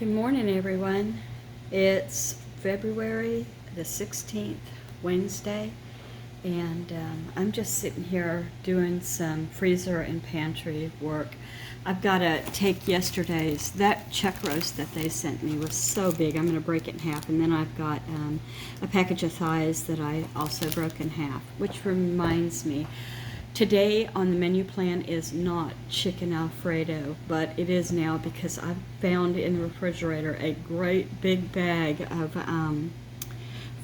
Good morning, everyone. It's February the 16th, Wednesday, and I'm just sitting here doing some freezer and pantry work. I've got to take that chuck roast that they sent me was so big. I'm going to break it in half, and then I've got a package of thighs that I also broke in half, which reminds me, today on the menu plan is not chicken Alfredo, but it is now because I've found in the refrigerator a great big bag of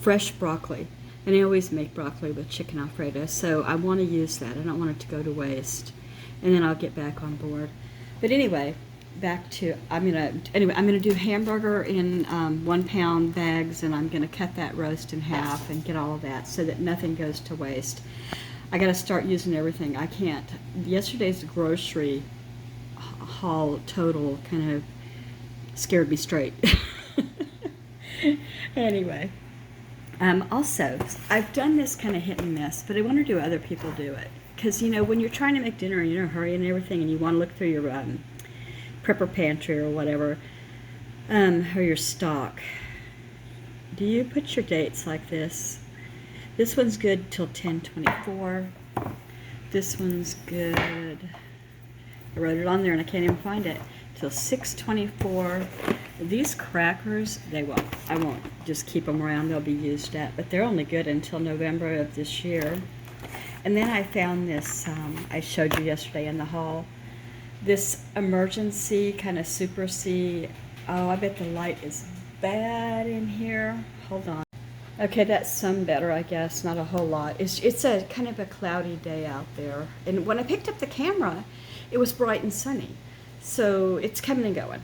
fresh broccoli. And I always make broccoli with chicken Alfredo, so I want to use that. I don't want it to go to waste. And then I'll get back on board. But anyway, I'm gonna do hamburger in 1 pound bags, and I'm gonna cut that roast in half and get all of that so that nothing goes to waste. I got to start using everything. I can't. Yesterday's grocery haul total kind of scared me straight. Anyway, also, I've done this kind of hit and miss, but I want to do other people do it. Because, you know, when you're trying to make dinner and you're in a hurry and everything, and you want to look through your prepper pantry or whatever, or your stock, do you put your dates like this? This one's good till 10/24. This one's good. I wrote it on there and I can't even find it. Till 6/24. These crackers, I won't just keep them around. They'll be used up, but they're only good until November of this year. And then I found this. I showed you yesterday in the haul. This emergency kind of Super C. Oh, I bet the light is bad in here. Hold on. Okay, that's some better, I guess. Not a whole lot. It's a kind of a cloudy day out there. And when I picked up the camera, it was bright and sunny. So it's coming and going.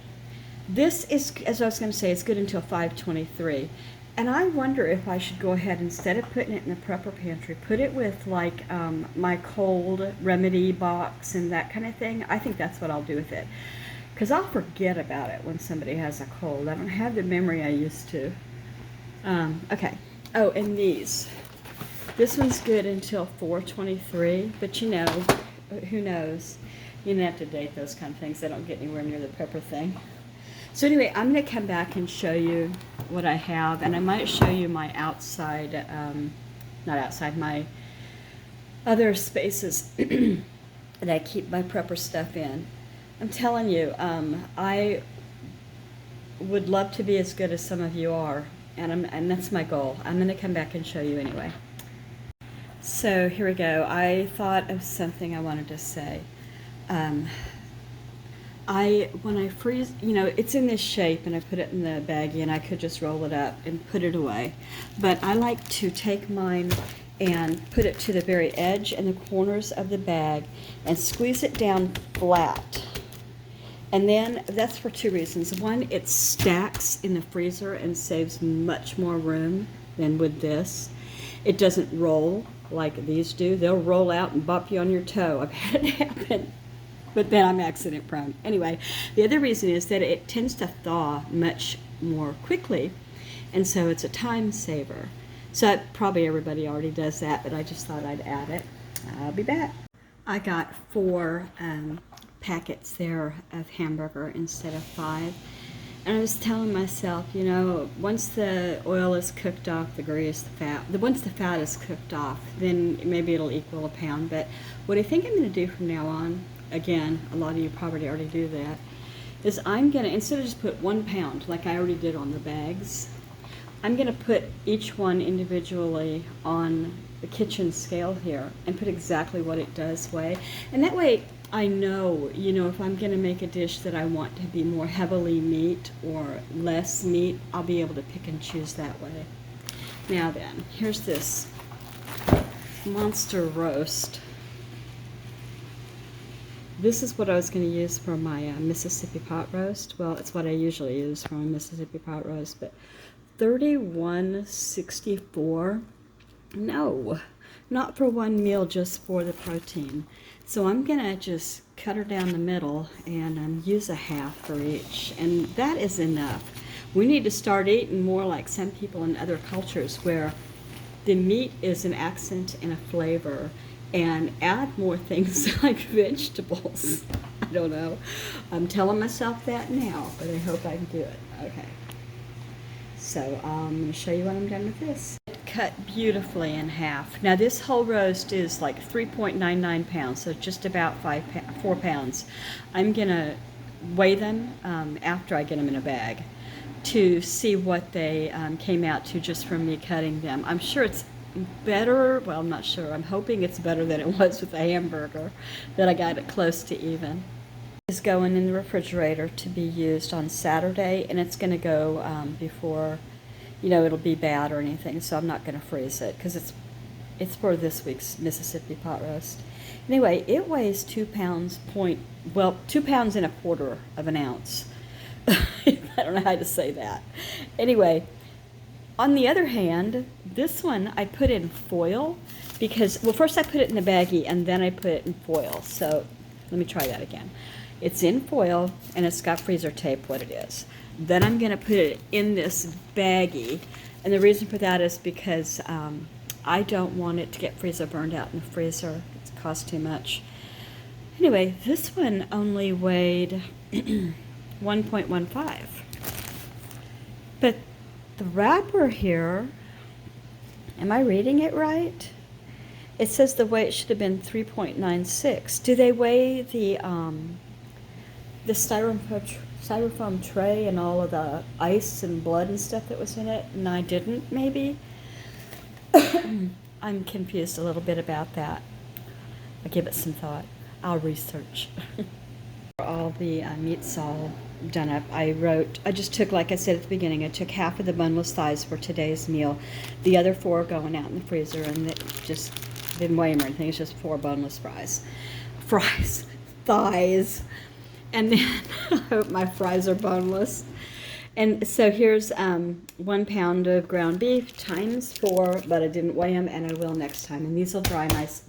This is, as I was going to say, it's good until 5/23. And I wonder if I should go ahead, instead of putting it in the prepper pantry, put it with like my cold remedy box and that kind of thing. I think that's what I'll do with it. Because I'll forget about it when somebody has a cold. I don't have the memory I used to. Okay. Oh, and these. This one's good until 4/23, but you know, who knows? You don't have to date those kind of things. They don't get anywhere near the pepper thing. So anyway, I'm going to come back and show you what I have, and I might show you my outside, not outside, my other spaces that I keep my prepper stuff in. I'm telling you, I would love to be as good as some of you are. And that's my goal. I'm going to come back and show you anyway. So here we go. I thought of something I wanted to say. When I freeze, you know, it's in this shape, and I put it in the baggie, and I could just roll it up and put it away. But I like to take mine and put it to the very edge and the corners of the bag and squeeze it down flat. And then that's for two reasons. One, it stacks in the freezer and saves much more room than with this. It doesn't roll like these do. They'll roll out and bop you on your toe. I've had it happen, but then I'm accident prone. Anyway, the other reason is that it tends to thaw much more quickly, and so it's a time saver. So probably everybody already does that, but I just thought I'd add it. I'll be back. I got 4 packets there of hamburger instead of 5, and I was telling myself, you know, once the oil is cooked off, the grease, the fat, once the fat is cooked off, then maybe it'll equal a pound. But what I think I'm going to do from now on, again, a lot of you probably already do that, is I'm going to, instead of just put 1 pound like I already did on the bags, I'm going to put each one individually on the kitchen scale here and put exactly what it does weigh. And that way I know, you know, if I'm going to make a dish that I want to be more heavily meat or less meat, I'll be able to pick and choose that way. Now then, here's this monster roast. This is what I was going to use for my Mississippi pot roast. Well, it's what I usually use for my Mississippi pot roast, but $31.64. No, not for one meal, just for the protein. So I'm going to just cut her down the middle and use a half for each. And that is enough. We need to start eating more like some people in other cultures where the meat is an accent and a flavor, and add more things like vegetables. don't know. I'm telling myself that now, but I hope I can do it. Okay. So I'm going to show you when I'm done with this. Cut beautifully in half. Now this whole roast is like 3.99 pounds, so just about 4 pounds. I'm going to weigh them after I get them in a bag to see what they came out to just from me cutting them. I'm sure it's better, well, I'm not sure. I'm hoping it's better than it was with the hamburger, that I got it close to even. Is going in the refrigerator to be used on Saturday, and it's going to go before, you know, it'll be bad or anything, so I'm not going to freeze it because it's for this week's Mississippi pot roast. Anyway, it weighs 2 pounds 2 pounds and a quarter of an ounce. I don't know how to say that. Anyway, on the other hand, this one I put in foil because, well, first I put it in the baggie and then I put it in foil. So let me try that again. It's in foil and it's got freezer tape, what it is. Then I'm going to put it in this baggie, and the reason for that is because I don't want it to get freezer burned out in the freezer. It costs too much. Anyway, this one only weighed 1.15. But the wrapper here, am I reading it right? It says the weight should have been 3.96. Do they weigh the styrofoam tray and all of the ice and blood and stuff that was in it, and I didn't, maybe? I'm confused a little bit about that. I'll give it some thought. I'll research. All the meat's all done up. I just took, like I said at the beginning, I took half of the boneless thighs for today's meal. The other 4 are going out in the freezer, and it just didn't weigh them or anything. It's just 4 boneless thighs. And then I hope my fries are boneless. And so here's 1 pound of ground beef times 4, but I didn't weigh them, and I will next time. And these will dry nice.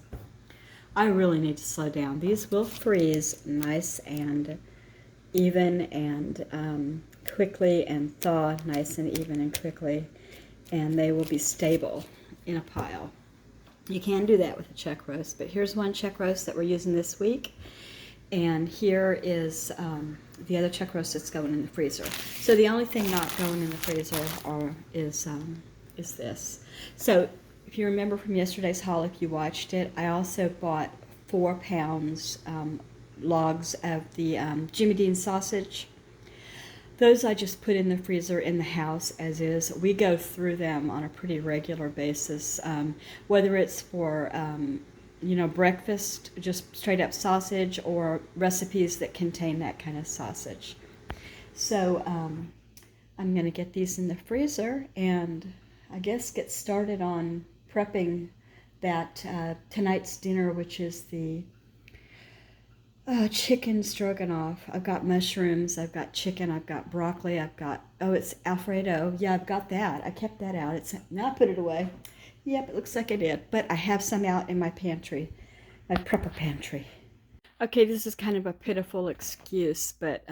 I really need to slow down. These will freeze nice and even and quickly, and thaw nice and even and quickly, and they will be stable in a pile. You can do that with a chuck roast, but here's one chuck roast that we're using this week. And here is the other chuck roast that's going in the freezer. So the only thing not going in the freezer is this. So if you remember from yesterday's haul, if you watched it, I also bought 4 pounds logs of the Jimmy Dean sausage. Those I just put in the freezer in the house as is. We go through them on a pretty regular basis, whether it's for you know, breakfast, just straight up sausage, or recipes that contain that kind of sausage. So I'm going to get these in the freezer and I guess get started on prepping that tonight's dinner, which is the chicken stroganoff. I've got mushrooms, I've got chicken, I've got broccoli, I've got, oh, it's Alfredo. Yeah, I've got that. I kept that out. Now I put it away. Yep, it looks like I did, but I have some out in my pantry, my prepper pantry. Okay, this is kind of a pitiful excuse, but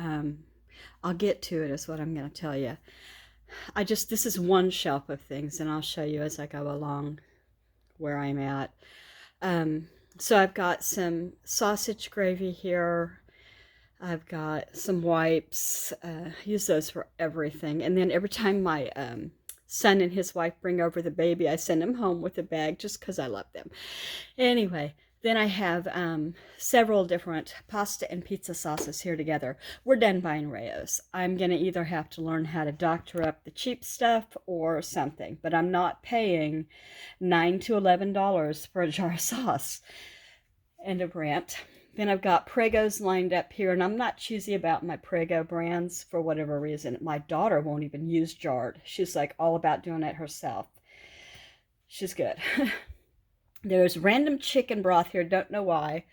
I'll get to it is what I'm going to tell you. This is one shelf of things, and I'll show you as I go along where I'm at. So I've got some sausage gravy here. I've got some wipes. I use those for everything. And then every time my son and his wife bring over the baby, I send them home with a bag just because I love them. Anyway, then I have several different pasta and pizza sauces here together. We're done buying Rayo's. I'm going to either have to learn how to doctor up the cheap stuff or something, but I'm not paying $9 to $11 for a jar of sauce. End of rant. Then I've got Pragos lined up here, and I'm not choosy about my Prego brands for whatever reason. My daughter won't even use jarred. She's like all about doing it herself. She's good. There's random chicken broth here, don't know why.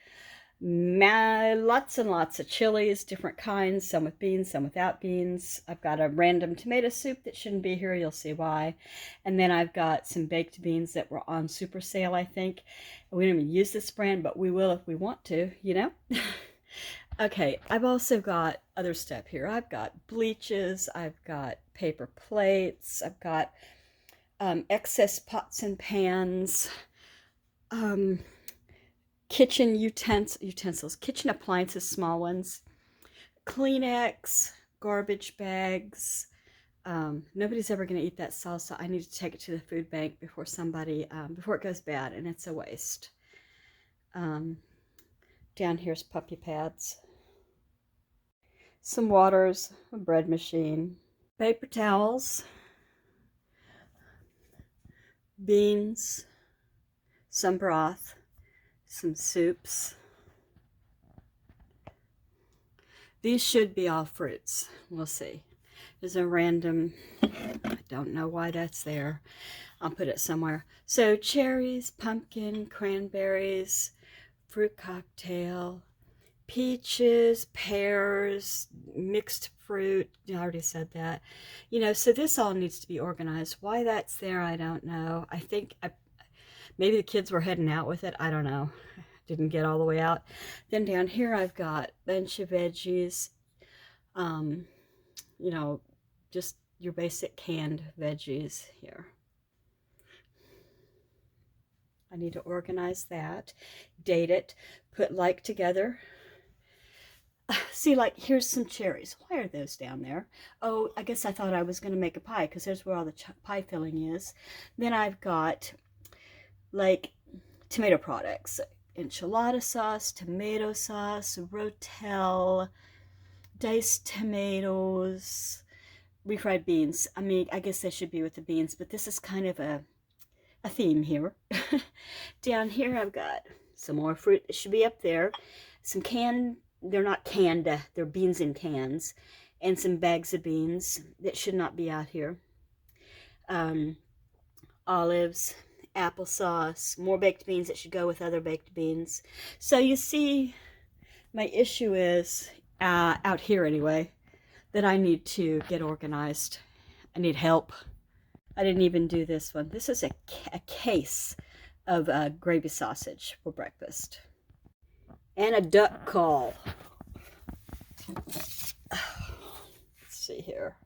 Lots and lots of chilies, different kinds, some with beans, some without beans. I've got a random tomato soup that shouldn't be here, you'll see why. And then I've got some baked beans that were on super sale, I think. We don't even use this brand, but we will if we want to, you know? Okay, I've also got other stuff here. I've got bleaches, I've got paper plates, I've got excess pots and pans, kitchen utensils, kitchen appliances, small ones, Kleenex, garbage bags. Nobody's ever going to eat that salsa. I need to take it to the food bank before before it goes bad, and it's a waste. Down here's puppy pads, some waters, a bread machine, paper towels, beans, some broth, some soups. These should be all fruits. We'll see. There's a random, I don't know why that's there. I'll put it somewhere. So cherries, pumpkin, cranberries, fruit cocktail, peaches, pears, mixed fruit. I already said that. So this all needs to be organized. Why that's there, I don't know. I think maybe the kids were heading out with it. I don't know. Didn't get all the way out. Then down here I've got a bunch of veggies. Just your basic canned veggies here. I need to organize that, date it, put like together. See, like, here's some cherries. Why are those down there? Oh, I guess I thought I was going to make a pie because there's where all the pie filling is. Then I've got, like, tomato products. Enchilada sauce, tomato sauce, rotel, diced tomatoes, refried beans. I mean, I guess they should be with the beans, but this is kind of a theme here. Down here I've got some more fruit that should be up there. Some canned, they're not canned, they're beans in cans. And some bags of beans that should not be out here. Olives, applesauce, more baked beans that should go with other baked beans. So you see, my issue is, out here anyway, that I need to get organized. I need help. I didn't even do this one. This is a case of gravy sausage for breakfast. And a duck call. Let's see here.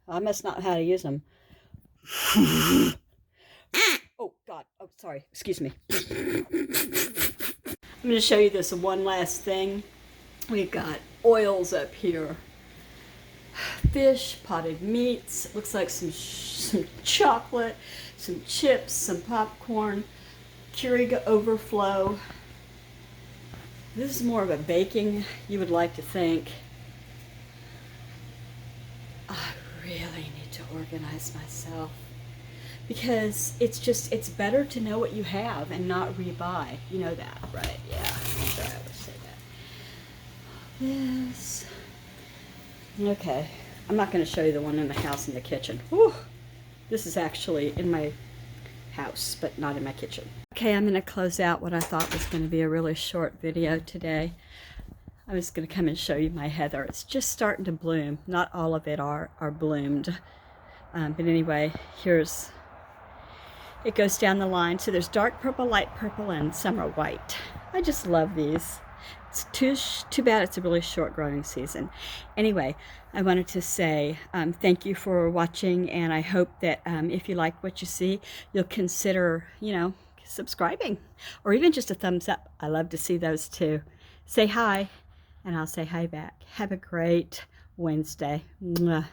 I must not know how to use them. Oh, God. Oh, sorry. Excuse me. I'm going to show you this one last thing. We've got oils up here. Fish, potted meats, looks like some chocolate, some chips, some popcorn, Keurig overflow. This is more of a baking, you would like to think. I really need to organize myself because it's better to know what you have and not rebuy. You know that, right? Yeah, I'm sure I would say that. This. Okay, I'm not going to show you the one in the house in the kitchen. Whew. This is actually in my house, but not in my kitchen. Okay, I'm going to close out what I thought was going to be a really short video today. I was going to come and show you my heather. It's just starting to bloom. Not all of it are bloomed. But anyway, it goes down the line. So there's dark purple, light purple, and some are white. I just love these. It's too bad it's a really short growing season. Anyway, I wanted to say thank you for watching, and I hope that if you like what you see, you'll consider, subscribing, or even just a thumbs up. I love to see those too. Say hi, and I'll say hi back. Have a great Wednesday. Mwah.